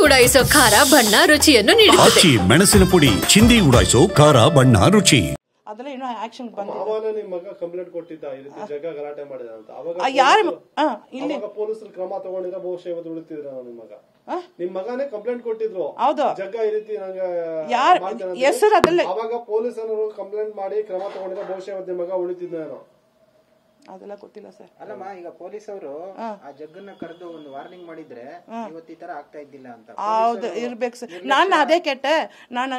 ಉಡಾಯಿಸೋ ಖಾರ ಬಣ್ಣ ರುಚಿಯನ್ನು ನೀಡುತ್ತದೆ. ಮೆಣಸಿನ ಪುಡಿ ಚಿಂದಿ ಉಡಾಯಿಸೋ ಖಾರ ಬಣ್ಣ ರುಚಿ. ಅದೆಲ್ಲ ಇನ್ನೂ ಆಕ್ಷನ್ ಬಂದಿದೆ. ಅವಾಗ ನಿಮ್ಮ ಮಗ ಕಂಪ್ಲೇಂಟ್ ಕೊಟ್ಟಿದ್ದ ಈ ರೀತಿ ಜಗ ಗಲಾಟೆ ಮಾಡಿದ ಅಂತ. ಅವಾಗ ಯಾರು ಇಲ್ಲಿ ಪೊಲೀಸರು ಕ್ರಮ ತಗೊಂಡಿದ್ರೆ ಬಹುಶಃ ಇವತ್ತು ಉಳಿತಿದ್ರ ನಿಮ್ಮ ಮಗನೇ ಕಂಪ್ಲೇಂಟ್ ಕೊಟ್ಟಿದ್ರು. ಹೌದು, ಜಗ ಈ ರೀತಿ ನಂಗೆ ಹೆಸರು ಅದಲ್ಲ. ಅವಾಗ ಪೊಲೀಸರು ಕಂಪ್ಲೇಂಟ್ ಮಾಡಿ ಕ್ರಮ ತಗೊಂಡಿದ್ರೆ ಬಹುಶಃ ಇವತ್ತು ನಿಮ್ಮ ಮಗ ಉಳಿತಿದ್ನೇನೋ. ಅದೆಲ್ಲ ಗೊತ್ತಿಲ್ಲ ಸರ್. ಅಲ್ಲಮ್ಮ, ಈಗ ಪೊಲೀಸವರು ಆ ಜಗ್ಗನ್ನ ಕರೆದು ಒಂದು ವಾರ್ನಿಂಗ್ ಮಾಡಿದ್ರೆ ಇವತ್ತು ಈ ತರ ಆಗ್ತಾ ಇದ್ದಿಲ್ಲ ಅಂತ. ಹೌದು, ಇರ್ಬೇಕು ಸರ್. ನಾನು ಅದೇ ಕೆಟ್ಟೆ. ನಾನು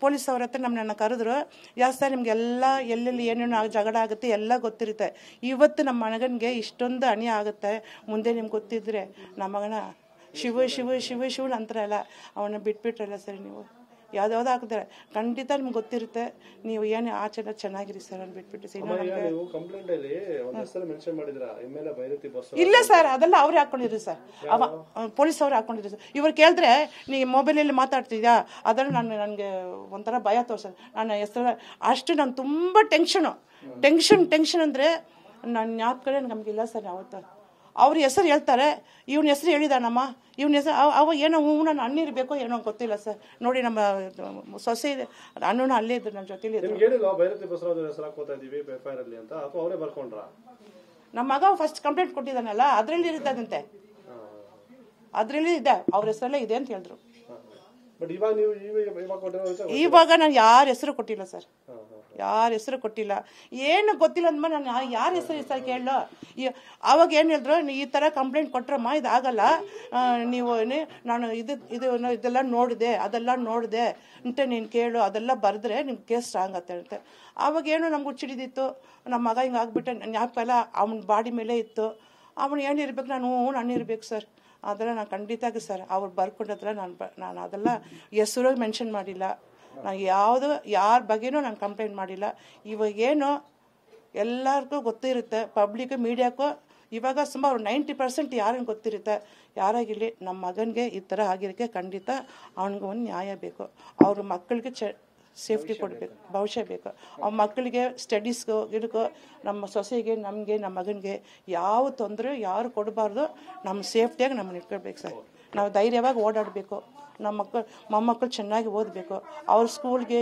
ಪೊಲೀಸ್ ಅವ್ರ ಹತ್ರ ನನ್ನ ಕರೆದ್ರು, ಯಾವ ಸರ್ ನಿಮ್ಗೆಲ್ಲ ಎಲ್ಲೆಲ್ಲಿ ಏನೇನು ಜಗಳ ಆಗುತ್ತೆ ಎಲ್ಲ ಗೊತ್ತಿರುತ್ತೆ. ಇವತ್ತು ನಮ್ಮ ಮಗನಿಗೆ ಇಷ್ಟೊಂದು ಅಣಿ ಆಗುತ್ತೆ, ಮುಂದೆ ನಿಮ್ಗೆ ಗೊತ್ತಿದ್ರೆ ನಮ್ಮ ಮಗನ ಶಿವ ಅಂತಾರಲ್ಲ, ಅವನ್ನ ಬಿಟ್ಬಿಟ್ರಲ್ಲ ಸರ್ ನೀವು. ಯಾವ್ದಾವ್ದು ಹಾಕಿದ್ರೆ ಖಂಡಿತ ನಿಮ್ಗೆ ಗೊತ್ತಿರುತ್ತೆ. ನೀವು ಏನು ಆಚರಣೆ ಚೆನ್ನಾಗಿರಿ ಸರ್ ಅಂತ ಬಿಟ್ಬಿಟ್ಟು ಇಲ್ಲ ಸರ್. ಅದೆಲ್ಲ ಅವ್ರು ಹಾಕೊಂಡಿರಿ ಸರ್, ಪೊಲೀಸ್ ಅವ್ರು ಹಾಕೊಂಡಿರಿ ಸರ್. ಇವ್ರು ಕೇಳಿದ್ರೆ ನೀ ಮೊಬೈಲಲ್ಲಿ ಮಾತಾಡ್ತಿದ್ಯಾ, ಅದನ್ನು ನನಗೆ ಒಂಥರ ಭಯ ತೋರ್ಸೋದು. ನನ್ನ ಹೆಸರು ಅಷ್ಟು ನಾನು ತುಂಬ ಟೆನ್ಷನ್ ಅಂದರೆ ನನ್ನ ಜ್ಞಾಪಕ ನಮಗಿಲ್ಲ ಸರ್. ಯಾವತ್ತು ಅವ್ರ ಹೆಸರು ಹೇಳ್ತಾರೆ, ಇವನ ಹೆಸರು ಹೇಳಿದಾನಮ್ಮ, ಇವನ ಹೆಸರು ಅವ ಏನೋ ನಾನು ಅಣ್ಣಿರ್ಬೇಕೋ ಏನೋ ಗೊತ್ತಿಲ್ಲ ಸರ್. ನೋಡಿ ನಮ್ಮ ಸೊಸೆ ಇದೆ, ಅಣ್ಣನ ಅಲ್ಲೇ ಇದ್ರು ನನ್ನ ಜೊತೆಲಿ. ನಮ್ಮ ಮಗ ಫಸ್ಟ್ ಕಂಪ್ಲೇಂಟ್ ಕೊಟ್ಟಿದ್ದಾನಲ್ಲ, ಅದರಲ್ಲಿ ಇರ್ತದಂತೆ, ಅದರಲ್ಲಿ ಇದೆ, ಅವ್ರ ಹೆಸರಲ್ಲೇ ಇದೆ ಅಂತ ಹೇಳಿದ್ರು. ಇವಾಗ ನಾನು ಯಾರ ಹೆಸರು ಕೊಟ್ಟಿಲ್ಲ ಸರ್, ಯಾರ ಹೆಸರು ಕೊಟ್ಟಿಲ್ಲ. ಏನು ಗೊತ್ತಿಲ್ಲ ಅಂದ್ಮೇಲೆ ನಾನು ಯಾರ ಹೆಸರು ಕೇಳೋ. ಅವಾಗ ಏನು ಹೇಳಿದ್ರು, ಈ ಥರ ಕಂಪ್ಲೇಂಟ್ ಕೊಟ್ರಮ್ಮ ಇದಾಗಲ್ಲ, ನೀವು ನಾನು ಇದೆಲ್ಲ ನೋಡಿದೆ, ಅದೆಲ್ಲ ನೋಡಿದೆ ಅಂತ ನೀನು ಕೇಳು, ಅದೆಲ್ಲ ಬರೆದ್ರೆ ನಿಮ್ಗೆ ಕೇಸ್ ಸ್ಟ್ರಾಂಗ್ ಅಂತ. ಆವಾಗ ಏನು ನಮ್ಗೆ ಹುಚ್ಚಿಡಿದಿತ್ತು, ನಮ್ಮ ಮಗ ಹಿಂಗೆ ಆಗ್ಬಿಟ್ಟೆ. ಜ್ಞಾಪಕ ಎಲ್ಲ ಅವನ ಬಾಡಿ ಮೇಲೆ ಇತ್ತು. ಅವನು ಏನಿರ್ಬೇಕು, ನಾನು ಇರ್ಬೇಕು ಸರ್. ಅದೆಲ್ಲ ನಾನು ಖಂಡಿತಾಗಿ ಸರ್ ಅವ್ರು ಬರ್ಕೊಂಡತ್ರ ನಾನು ಅದೆಲ್ಲ ಹೆಸರು ಮೆನ್ಷನ್ ಮಾಡಿಲ್ಲ. ನಾನು ಯಾರ ಬಗ್ಗೆನೂ ನಾನು ಕಂಪ್ಲೇಂಟ್ ಮಾಡಿಲ್ಲ. ಇವಾಗೇನು ಎಲ್ಲರಿಗೂ ಗೊತ್ತಿರುತ್ತೆ, ಪಬ್ಲಿಕ್ ಮೀಡಿಯಾಕ್ಕೂ ಇವಾಗ ಸುಮಾರು 90% ಯಾರಿಗೆ ಗೊತ್ತಿರುತ್ತೆ. ಯಾರಾಗಿರಲಿ ನಮ್ಮ ಮಗನಿಗೆ ಈ ಥರ ಆಗಿರೋಕ್ಕೆ ಖಂಡಿತ ಅವನಿಗೆ ಒಂದು ನ್ಯಾಯ ಬೇಕು. ಅವ್ರ ಮಕ್ಕಳಿಗೆ ಸೇಫ್ಟಿ ಕೊಡಬೇಕು, ಭವಿಷ್ಯ ಬೇಕು. ಅವ್ರ ಮಕ್ಕಳಿಗೆ ಸ್ಟಡೀಸ್ಗೂ ಇದಕ್ಕೂ ನಮ್ಮ ಸೊಸೆಗೆ ನಮಗೆ ನಮ್ಮ ಮಗನಿಗೆ ಯಾವ ತೊಂದರೆ ಯಾರು ಕೊಡಬಾರ್ದು. ನಮ್ಮ ಸೇಫ್ಟಿಯಾಗಿ ನಮ್ಮನ್ನು ಇಟ್ಕೊಳ್ಬೇಕು ಸರ್. ನಾವು ಧೈರ್ಯವಾಗಿ ಓಡಾಡಬೇಕು. ನಮ್ಮ ಮೊಮ್ಮಕ್ಕಳು ಚೆನ್ನಾಗಿ ಓದಬೇಕು. ಅವ್ರ ಸ್ಕೂಲ್ಗೆ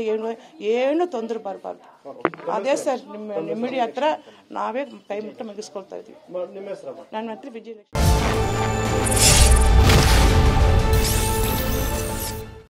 ಏನು ತೊಂದರೆ ಬರಬಾರ್ದು. ಅದೇ ಸರ್ ನಿಮ್ಮ ಮೀಡಿಯಾ ಹತ್ರ ನಾವೇ ಕೈ ಮುಟ್ಟ ಮುಗಿಸ್ಕೊಳ್ತಾ ಇದ್ದೀವಿ. ನನ್ನ ಹತ್ರ ವಿಜಯಲಕ್ಷ್ಮಿ.